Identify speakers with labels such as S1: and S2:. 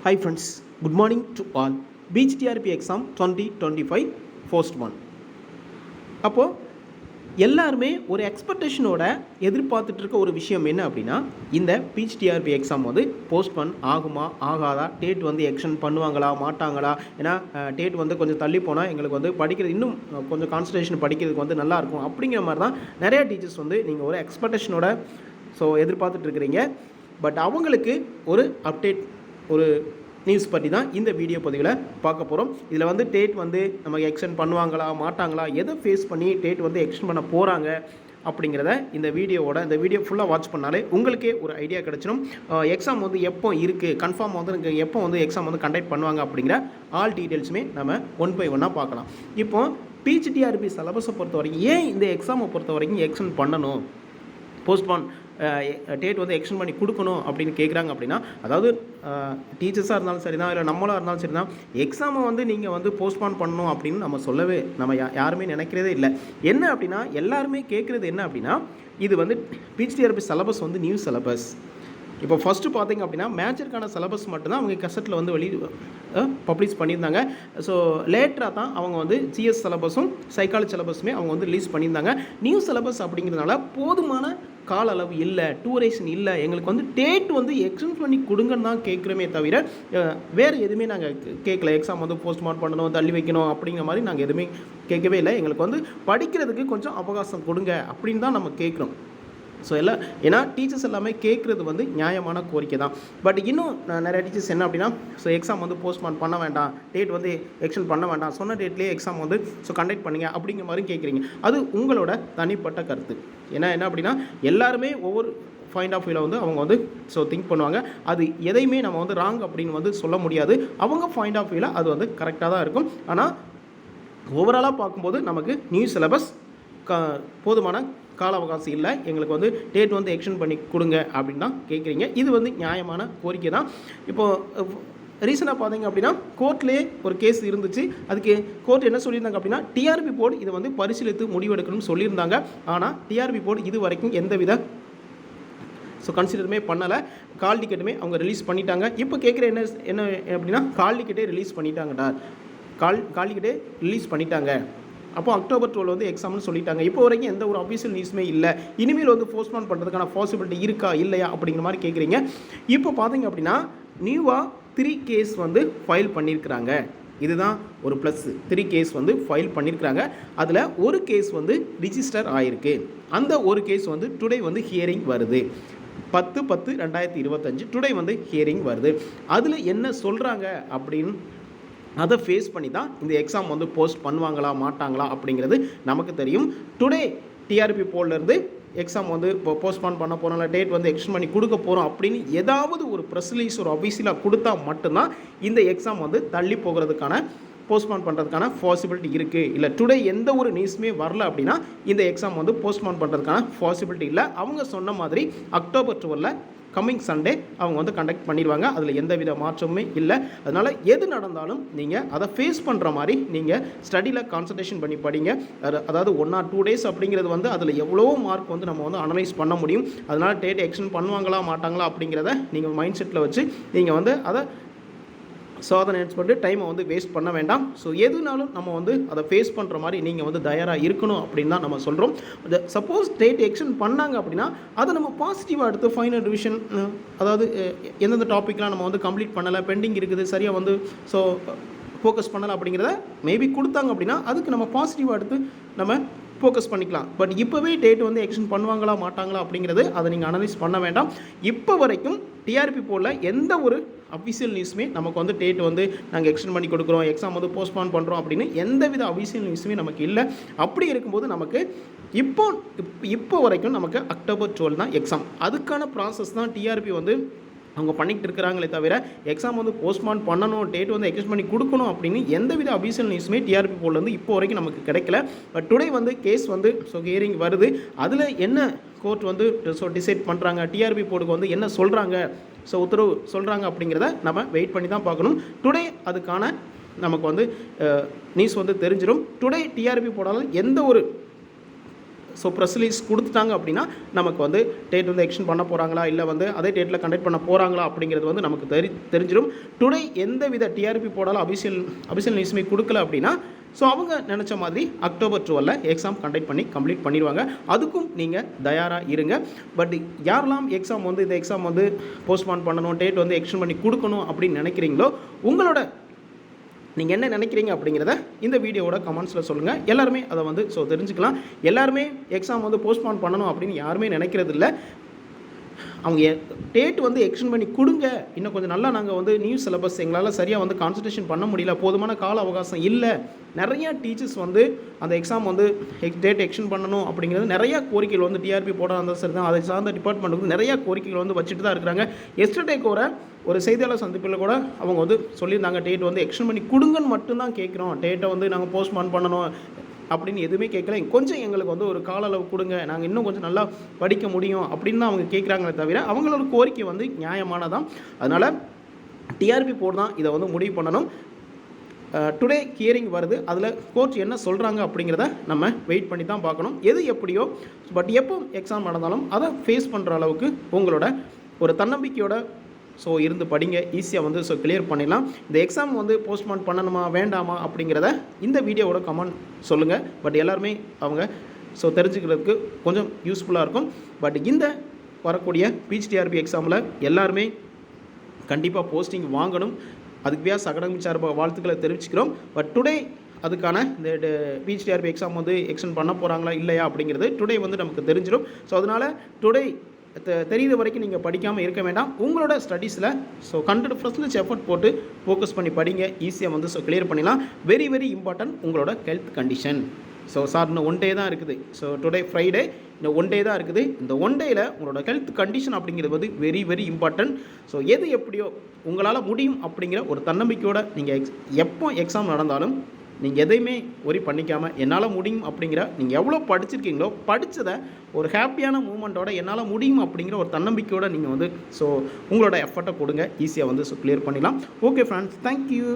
S1: Hi friends, good morning to all. BHTRP exam 2025 first one. அப்போ எல்லாருமே ஒரு எக்ஸ்பெக்டேஷனோட எதிர்பார்த்துட்டு இருக்க ஒரு விஷயம் என்ன அப்படின்னா, இந்த பிஹெச்டிஆர்பி எக்ஸாம் வந்து போஸ்ட்போன் ஆகுமா ஆகாதா, டேட் வந்து எக்ஸ்டெண்ட் பண்ணுவாங்களா மாட்டாங்களா, ஏன்னா டேட் வந்து கொஞ்சம் தள்ளி போனால் எங்களுக்கு வந்து படிக்கிறது இன்னும் கொஞ்சம் கான்சன்ட்ரேஷன் படிக்கிறதுக்கு வந்து நல்லாயிருக்கும் அப்படிங்கிற மாதிரி தான் நிறைய டீச்சர்ஸ் வந்து நீங்கள் ஒரு எக்ஸ்பெக்டேஷனோட எதிர்பார்த்துட்டு இருக்கிறீங்க. பட் அவங்களுக்கு ஒரு அப்டேட், ஒரு நியூஸ் பற்றி தான் இந்த வீடியோ பதிவில் பார்க்க போகிறோம். இதில் வந்து டேட் வந்து நமக்கு எக்ஸ்டெண்ட் பண்ணுவாங்களா மாட்டாங்களா, எதை ஃபேஸ் பண்ணி டேட் வந்து எக்ஸ்டெண்ட் பண்ண போகிறாங்க அப்படிங்கிறத இந்த வீடியோ ஃபுல்லாக வாட்ச் பண்ணாலே உங்களுக்கே ஒரு ஐடியா கிடச்சிடும். எக்ஸாம் வந்து எப்போ இருக்குது, கன்ஃபார்ம் வந்து எப்போ வந்து எக்ஸாம் வந்து கண்டக்ட் பண்ணுவாங்க அப்படிங்கிற ஆல் டீட்டெயில்ஸுமே நம்ம ஒன் பை ஒன்னாக பார்க்கலாம். இப்போ பிஹெச்டிஆர்பி சிலபஸை பொறுத்த வரைக்கும் ஏன் இந்த எக்ஸாமை பொறுத்த வரைக்கும் எக்ஸ்டெண்ட் பண்ணணும், போஸ்ட்பான் டேட் வந்து எக்ஸ்டெண்ட் பண்ணி கொடுக்கணும் அப்படின்னு கேட்குறாங்க அப்படின்னா, அதாவது டீச்சர்ஸாக இருந்தாலும் சரி தான், இல்லை நம்மளாக இருந்தாலும் சரி தான், எக்ஸாமை வந்து நீங்கள் வந்து போஸ்ட்பான் பண்ணணும் அப்படின்னு நம்ம யாருமே நினைக்கிறதே இல்லை. என்ன அப்படின்னா, எல்லாருமே கேட்குறது என்ன அப்படின்னா, இது வந்து பிஹெச்டிஆர்பி சிலபஸ் வந்து நியூ சிலபஸ். இப்போ ஃபஸ்ட்டு பார்த்திங்க அப்படின்னா மேட்சருக்கான சிலபஸ் மட்டும்தான் அவங்க கசட்டில் வந்து பப்ளிஷ் பண்ணியிருந்தாங்க. ஸோ லேட்டராக தான் அவங்க வந்து ஜிஎஸ் சிலபஸும் சைக்காலஜி சிலபஸுமே அவங்க வந்து ரிலீஸ் பண்ணியிருந்தாங்க. நியூ சிலபஸ் அப்படிங்கிறதுனால போதுமான கால அளவு இல்லை, டூரேஷன் இல்லை, எங்களுக்கு வந்து டேட் வந்து எக்ஸ்டெண்ட் பண்ணி கொடுங்கன்னு தான் கேட்குறோமே தவிர வேறு எதுவுமே நாங்கள் கேட்கல. எக்ஸாம் வந்து போஸ்ட்மார்ட் பண்ணணும், தள்ளி வைக்கணும் அப்படிங்கிற மாதிரி நாங்கள் எதுவுமே கேட்கவே இல்லை. எங்களுக்கு வந்து படிக்கிறதுக்கு கொஞ்சம் அவகாசம் கொடுங்க அப்படின்னு தான் நம்ம கேட்குறோம். ஸோ ஏன்னா டீச்சர்ஸ் எல்லாமே கேட்குறது வந்து நியாயமான கோரிக்கை தான். பட் இன்னும் நிறைய டீச்சர்ஸ் என்ன அப்படின்னா, எக்ஸாம் வந்து போஸ்ட்பான் பண்ண வேண்டாம், டேட் வந்து எக்ஸ்டெண்ட் பண்ண வேண்டாம், சொன்ன டேட்லேயே எக்ஸாம் வந்து கண்டக்ட் பண்ணுங்க அப்படிங்கிற மாதிரி கேட்குறீங்க. அது உங்களோட தனிப்பட்ட கருத்து. ஏன்னா என்ன அப்படின்னா, எல்லாருமே ஒவ்வொரு பாயிண்ட் ஆஃப் வியூவில் வந்து அவங்க வந்து திங்க் பண்ணுவாங்க. அது எதையுமே நம்ம வந்து ராங் அப்படின்னு வந்து சொல்ல முடியாது. அவங்க பாயிண்ட் ஆஃப் வியூவில் அது வந்து கரெக்டாக தான் இருக்கும். ஆனால் ஓவராலாக பார்க்கும்போது நமக்கு நியூ சிலபஸ், போதுமான கால அவகாசம் இல்லை, எங்களுக்கு வந்து டேட் வந்து எக்ஸ்டெண்ட் பண்ணி கொடுங்க அப்படின்னு தான் கேட்குறீங்க. இது வந்து நியாயமான கோரிக்கை தான். இப்போது ரீசெண்டாக பார்த்தீங்க அப்படின்னா கோர்ட்லேயே ஒரு கேஸ் இருந்துச்சு. அதுக்கு கோர்ட் என்ன சொல்லியிருந்தாங்க அப்படின்னா, டிஆர்பி போர்டு இதை வந்து பரிசீலித்து முடிவெடுக்கணும்னு சொல்லியிருந்தாங்க. ஆனால் டிஆர்பி போர்டு இது வரைக்கும் எந்தவித கன்சிடருமே பண்ணலை. கால் டிக்கெட்டுமே அவங்க ரிலீஸ் பண்ணிட்டாங்க. இப்போ கேட்குற என்ன அப்படின்னா, கால் டிக்கெட்டே ரிலீஸ் பண்ணிட்டாங்கடா, கால் டிக்கெட்டே ரிலீஸ் பண்ணிட்டாங்க, அப்போ அக்டோபர் 12 வந்து எக்ஸாம்னு சொல்லிட்டாங்க. இப்போ வரைக்கும் எந்த ஒரு அஃபீஷியல் நியூஸுமே இல்லை. இனிமேல் வந்து போஸ்ட்பான் பண்ணுறதுக்கான பாசிபிலிட்டி இருக்கா இல்லையா அப்படிங்கிற மாதிரி கேட்குறீங்க. இப்போ பார்த்தீங்க அப்படின்னா நியூவாக 3 கேஸ் வந்து ஃபைல் பண்ணியிருக்கிறாங்க. இதுதான் ஒரு ப்ளஸ். 3 கேஸ் வந்து ஃபைல் பண்ணியிருக்கிறாங்க. அதில் ஒரு கேஸ் வந்து ரிஜிஸ்டர் ஆகிருக்கு. அந்த ஒரு கேஸ் வந்து டுடே வந்து ஹியரிங் வருது. 10/10/2025 டுடே வந்து ஹியரிங் வருது. அதில் என்ன சொல்கிறாங்க அப்படின்னு அதை ஃபேஸ் பண்ணி தான் இந்த எக்ஸாம் வந்து போஸ்ட் பண்ணுவாங்களா மாட்டாங்களா அப்படிங்கிறது நமக்கு தெரியும். டுடே டிஆர்பி போர்ட்லேருந்து எக்ஸாம் வந்து இப்போ போஸ்ட்பான் பண்ண போகிறோம், டேட் வந்து எக்ஸ்டெண்ட் பண்ணி கொடுக்க போகிறோம் அப்படின்னு ஏதாவது ஒரு ப்ரெஸ் ரிலீஸ் ஒரு அஃபீஷியலாக கொடுத்தா மட்டும்தான் இந்த எக்ஸாம் வந்து தள்ளி போகிறதுக்கான, போஸ்ட்பான் பண்ணுறதுக்கான பாசிபிலிட்டி இருக்குது. இல்லை டுடே எந்த ஒரு நியூஸுமே வரல அப்படின்னா இந்த எக்ஸாம் வந்து போஸ்ட்பான் பண்ணுறதுக்கான பாசிபிலிட்டி இல்லை. அவங்க சொன்ன மாதிரி அக்டோபர் 12 கம்மிங் சண்டே அவங்க வந்து கண்டக்ட் பண்ணிடுவாங்க. அதில் எந்த வித மாற்றமுமே இல்லை. அதனால் எது நடந்தாலும் நீங்கள் அதை ஃபேஸ் பண்ணுற மாதிரி நீங்கள் ஸ்டடியில் கான்சன்ட்ரேஷன் பண்ணி படிங்க. அதாவது 1 or 2 days அப்படிங்கிறது வந்து அதில் எவ்வளோ மார்க் வந்து நம்ம வந்து அனலைஸ் பண்ண முடியும். அதனால் டேட் எக்ஸ்டெண்ட் பண்ணுவாங்களா மாட்டாங்களா அப்படிங்கிறத நீங்கள் மைண்ட் செட்டில் வச்சு நீங்கள் வந்து அதை சாதனை பண்ணிட்டு டைமை வந்து வேஸ்ட் பண்ண வேண்டாம். எதுனாலும் நம்ம வந்து அதை ஃபேஸ் பண்ணுற மாதிரி நீங்கள் வந்து தயாராக இருக்கணும் அப்படின்னு தான் நம்ம சொல்கிறோம். சப்போஸ் டேட் எக்ஸ்டெண்ட் பண்ணாங்க அப்படின்னா அதை நம்ம பாசிட்டிவாக எடுத்து ஃபைனல் ரிவிஷன், அதாவது எந்தெந்த டாப்பிக்லாம் நம்ம வந்து கம்ப்ளீட் பண்ணலை, பெண்டிங் இருக்குது, சரியாக வந்து ஃபோக்கஸ் பண்ணலை அப்படிங்கிறத மேபி கொடுத்தாங்க அப்படின்னா அதுக்கு நம்ம பாசிட்டிவாக எடுத்து நம்ம ஃபோக்கஸ் பண்ணிக்கலாம். பட் இப்போவே டேட் வந்து எக்ஸ்டெண்ட் பண்ணுவாங்களா மாட்டாங்களா அப்படிங்கிறது அதை நீங்கள் அனலைஸ் பண்ண வேண்டாம். இப்போ வரைக்கும் டிஆர்பி போர்டில் எந்த ஒரு அஃபிஷியல் நியூஸுமே நமக்கு வந்து டேட் வந்து நாங்கள் எக்ஸ்டெண்ட் பண்ணி கொடுக்குறோம், எக்ஸாம் வந்து போஸ்ட்பான் பண்ணுறோம் அப்படின்னு எந்தவித அஃபிஷியல் நியூஸுமே நமக்கு இல்லை. அப்படி இருக்கும்போது நமக்கு இப்போ வரைக்கும் நமக்கு அக்டோபர் 12 தான் எக்ஸாம். அதுக்கான ப்ராசஸ் தான் டிஆர்பி வந்து அவங்க பண்ணிக்கிட்டு இருக்கிறாங்களே தவிர எக்ஸாம் வந்து போஸ்ட்பான் பண்ணணும், டேட் வந்து எக்ஸ்டெண்ட் பண்ணி கொடுக்கணும் அப்படின்னு எந்தவித அஃபீஷியல் நியூஸுமே டிஆர்பி போர்ட்லேருந்து இப்போ வரைக்கும் நமக்கு கிடைக்கல. பட் டுடே வந்து கேஸ் வந்து ஹியரிங் வருது. அதில் என்ன கோர்ட் வந்து டிசைட் பண்ணுறாங்க, டிஆர்பி போர்டுக்கு வந்து என்ன சொல்கிறாங்க, உத்தரவு சொல்கிறாங்க அப்படிங்கிறத நம்ம வெயிட் பண்ணி தான் பார்க்கணும். டுடே அதுக்கான நமக்கு வந்து நியூஸ் வந்து தெரிஞ்சிடும். டுடே டிஆர்பி போர்டால் எந்த ஒரு ஸோ ப்ரெஸ் ரிலீஸ் கொடுத்துட்டாங்க அப்படின்னா நமக்கு வந்து டேட் வந்து எக்ஸ்டெண்ட் பண்ண போகிறாங்களா இல்லை வந்து அதே டேட்டில் கண்டக்ட் பண்ண போகிறாங்களா அப்படிங்கிறது வந்து நமக்கு தெரிஞ்சிடும். டுடே எந்த வித டிஆர்பி போடாலும் அபிஷியல் நியூஸுமே கொடுக்கல அப்படின்னா ஸோ அவங்க நினச்ச மாதிரி அக்டோபர் 12 எக்ஸாம் கண்டக்ட் பண்ணி கம்ப்ளீட் பண்ணிடுவாங்க. அதுக்கும் நீங்கள் தயாராக இருங்க. பட் யாரெல்லாம் எக்ஸாம் வந்து இந்த எக்ஸாம் வந்து போஸ்ட்பான் பண்ணணும், டேட் வந்து எக்ஸ்டெண்ட் பண்ணி கொடுக்கணும் அப்படின்னு நினைக்கிறீங்களோ உங்களோட நீங்கள் என்ன நினைக்கிறீங்க அப்படிங்கிறத இந்த வீடியோவோட கமெண்ட்ஸில் சொல்லுங்கள். எல்லாருமே அதை வந்து ஸோ தெரிஞ்சுக்கலாம். எல்லாருமே எக்ஸாம் வந்து போஸ்ட்பான் பண்ணணும் அப்படின்னு யாருமே நினைக்கிறது இல்லை. அவங்க டேட் வந்து எக்ஸ்டெண்ட் பண்ணி கொடுங்க, இன்னும் கொஞ்சம் நல்லா நாங்கள் வந்து நியூ சிலபஸ் எங்களால் சரியாக வந்து கான்சன்ட்ரேஷன் பண்ண முடியல, போதுமான கால அவகாசம் இல்லை. நிறையா டீச்சர்ஸ் வந்து அந்த எக்ஸாம் வந்து டேட் எக்ஸ்டெண்ட் பண்ணணும் அப்படிங்கிறது நிறையா கோரிக்கைகள் வந்து டிஆர்பி போட அந்த சரி தான் அதை சார்ந்த டிபார்ட்மெண்ட்டுக்கு நிறையா கோரிக்கைகள் வந்து வச்சுட்டு தான் இருக்கிறாங்க. எஸ்டர்டே ஒரு செய்தியாளர் சந்திப்பில் கூட அவங்க வந்து சொல்லியிருந்தாங்க, டேட் வந்து எக்ஸ்டெண்ட் பண்ணி கொடுங்கன்னு மட்டும்தான் கேட்குறோம், டேட்டை வந்து நாங்கள் போஸ்ட்பான் பண்ணணும் அப்படின்னு எதுவுமே கேட்கல, கொஞ்சம் எங்களுக்கு வந்து ஒரு கால அளவு கொடுங்க, நாங்கள் இன்னும் கொஞ்சம் நல்லா படிக்க முடியும் அப்படின்னு தான் அவங்க கேட்குறாங்களே தவிர அவங்களோட கோரிக்கை வந்து நியாயமானதான். அதனால் டிஆர்பி போர்டு தான் இதை வந்து முடிவு பண்ணணும். டுடே ஹியரிங் வருது, அதில் கோர்ட் என்ன சொல்கிறாங்க அப்படிங்கிறத நம்ம வெயிட் பண்ணி தான் பார்க்கணும். எது எப்படியோ பட் எப்போ எக்ஸாம் நடந்தாலும் அதை ஃபேஸ் பண்ணுற அளவுக்கு உங்களோட ஒரு தன்னம்பிக்கையோட ஸோ இருந்து படிங்க, ஈஸியாக வந்து ஸோ கிளியர் பண்ணிடலாம். இந்த எக்ஸாம் வந்து போஸ்ட்பான் பண்ணணுமா வேண்டாமா அப்படிங்கிறத இந்த வீடியோவோட கமெண்ட் சொல்லுங்கள். பட் எல்லாருமே அவங்க ஸோ தெரிஞ்சுக்கிறதுக்கு கொஞ்சம் யூஸ்ஃபுல்லாக இருக்கும். பட் இந்த வரக்கூடிய பிஜிடிஆர்பி எக்ஸாமில் எல்லாருமே கண்டிப்பாக போஸ்டிங் வாங்கணும். அதுக்கு வியாஸ் அகாடமிக் சார்பாக வாழ்த்துக்களை தெரிவிச்சுக்கிறோம். பட் டுடே அதுக்கான இந்த பிஜிடிஆர்பி எக்ஸாம் வந்து எக்ஸ்டெண்ட் பண்ண போகிறாங்களா இல்லையா அப்படிங்கிறது டுடே வந்து நமக்கு தெரிஞ்சிடும். ஸோ அதனால் டுடே தெரியுத வரைக்கும் நீங்கள் படிக்காமல் இருக்க வேண்டாம். உங்களோட ஸ்டடீஸில் ஸோ 100% எஃபர்ட் போட்டு ஃபோக்கஸ் பண்ணி படிங்க, ஈஸியாக வந்து ஸோ கிளியர் பண்ணிடலாம். வெரி வெரி இம்பார்ட்டன்ட் உங்களோட ஹெல்த் கண்டிஷன். ஸோ சார் இன்னும் 1 டே தான் இருக்குது. ஸோ டுடே ஃப்ரைடே, இந்த 1 டே தான் இருக்குது. இந்த 1 டேயில் உங்களோட ஹெல்த் கண்டிஷன் அப்படிங்கிறது வந்து வெரி வெரி இம்பார்ட்டன்ட். ஸோ எது எப்படியோ உங்களால் முடியும் அப்படிங்கிற ஒரு தன்னம்பிக்கையோடு நீங்கள் எப்போ எக்ஸாம் நடந்தாலும் நீங்கள் எதையுமே ஒரி பண்ணிக்காமல் என்னால் முடியும் அப்படிங்கிற நீங்கள் எவ்வளோ படிச்சிருக்கீங்களோ படித்ததை ஒரு ஹாப்பியான மூமெண்ட்டோட என்னால் முடியும் அப்படிங்கிற ஒரு தன்னம்பிக்கையோடு நீங்கள் வந்து ஸோ உங்களோட எஃபர்ட்டை கொடுங்க, ஈஸியாக வந்து ஸோ கிளியர் பண்ணிடலாம். Okay friends, thank you.